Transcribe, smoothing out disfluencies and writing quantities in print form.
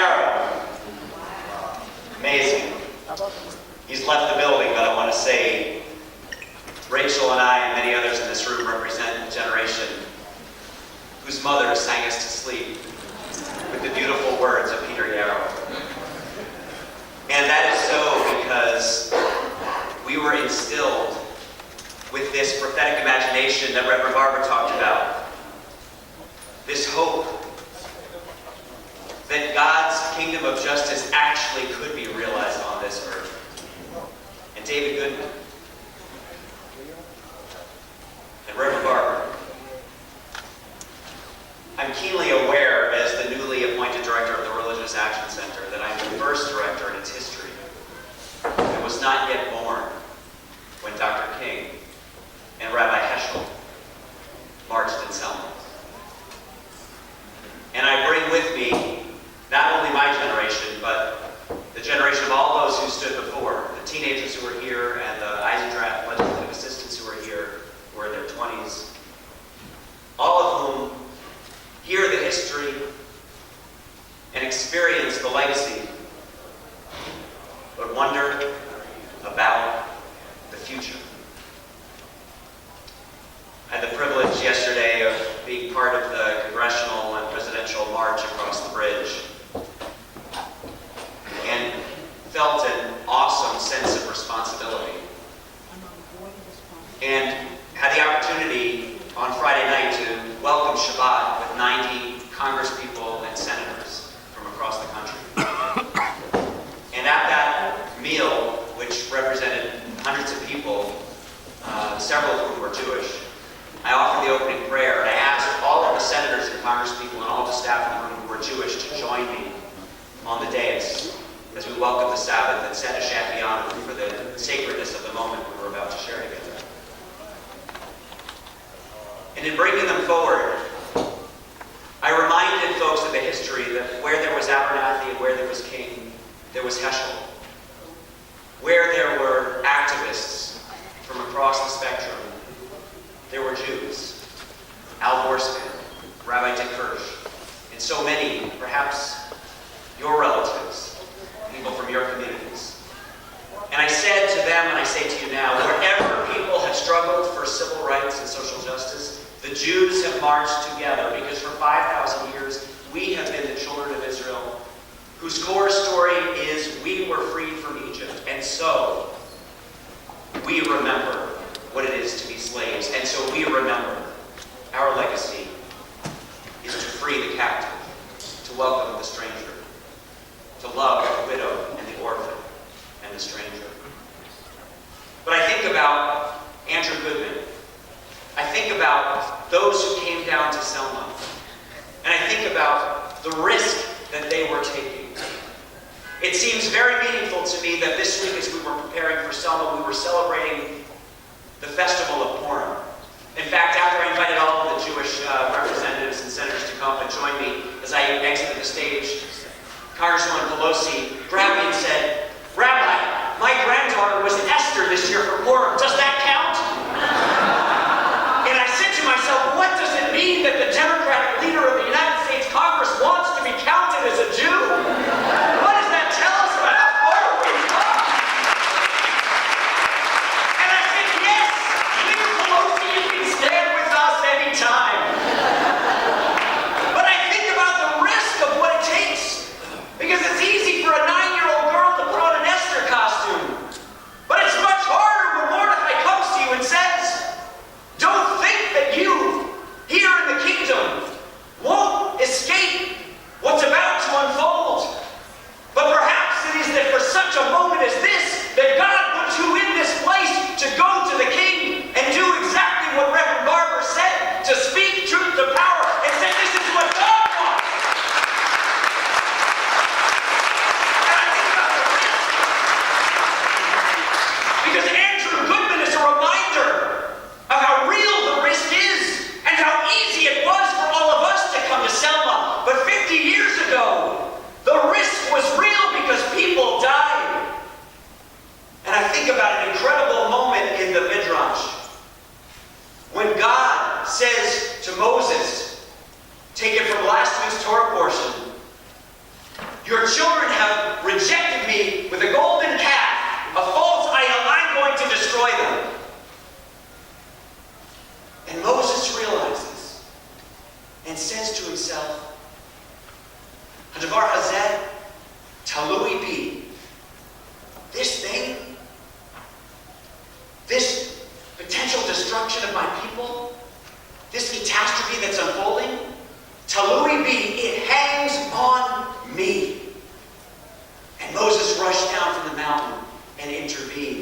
Yarrow. Amazing. He's left the building, but I want to say Rachel and I and many others in this room represent a generation whose mother sang us to sleep with the beautiful words of Peter Yarrow. And that is so because we were instilled with this prophetic imagination that Reverend Barbara talked about. This hope that God's kingdom of justice actually could be realized on this earth. And David Goodman and Reverend Barbara. I'm keenly aware, as the newly appointed director of the Religious Action Center, that I'm the first director in its history that was not yet born when Dr. King and Rabbi Heschel marched in Selma. And I bring with me not only my generation, but the generation of all those who stood before, the teenagers who were here and the Eisendrath legislative assistants who were here, who were in their 20s, all of whom hear the history and experience the legacy, but wonder about the future. I had the privilege yesterday of being part of the congressional and presidential march across the bridge and felt an awesome sense of responsibility. And had the opportunity on Friday night to welcome Shabbat with 90 congresspeople and senators from across the country. And at that meal, which represented hundreds of people, several of whom were Jewish, I offered the opening prayer, and I asked all of the senators and congresspeople and all of the staff in the room who were Jewish to join me on the dais as we welcomed the Sabbath and said a Shafianu for the sacredness of the moment we were about to share together. And in bringing them forward, I reminded folks of the history that where there was Abernathy and where there was King, there was Heschel. Where there were activists from across the spectrum, there were Jews. Al Borsman, Rabbi Dick Hirsch, and so many, perhaps your relatives, people from your communities. And I said to them, and I say to you now, wherever people have struggled for civil rights and social justice, the Jews have marched together because for 5,000 years we have been the children of Israel, whose core story is we were freed from Egypt, and so we remember what it is to be slaves, and so we remember our legacy is to free the captive, to welcome the stranger, to love the widow and the orphan and the stranger. But I think about Andrew Goodman. I think about those who came down to Selma. And I think about the risk that they were taking. It seems very meaningful to me that this week as we were preparing for Selma, we were celebrating the festival of Purim. In fact, after I invited all of the Jewish representatives and senators to come up and join me as I exited the stage, Congresswoman Pelosi grabbed me and said, "Rabbi, my granddaughter was Esther this year for Purim. Does that count?" And I said to myself, what does it mean that the Democratic leader of the United States Congress wants to be counted as a Jew? What does that tell us about how far we've come? And I said, yes, Leader Pelosi, you can stand with us anytime. But I think about the risk of what it takes. Because it's easy for a Your children have rejected me with a golden calf, a false idol. I'm going to destroy them. And Moses realizes and says to himself, Hadavar hazeh talui bi. This thing, this potential destruction of my people, this catastrophe that's unfolding, talui bi, it hangs on me. And Moses rushed down from the mountain and intervened.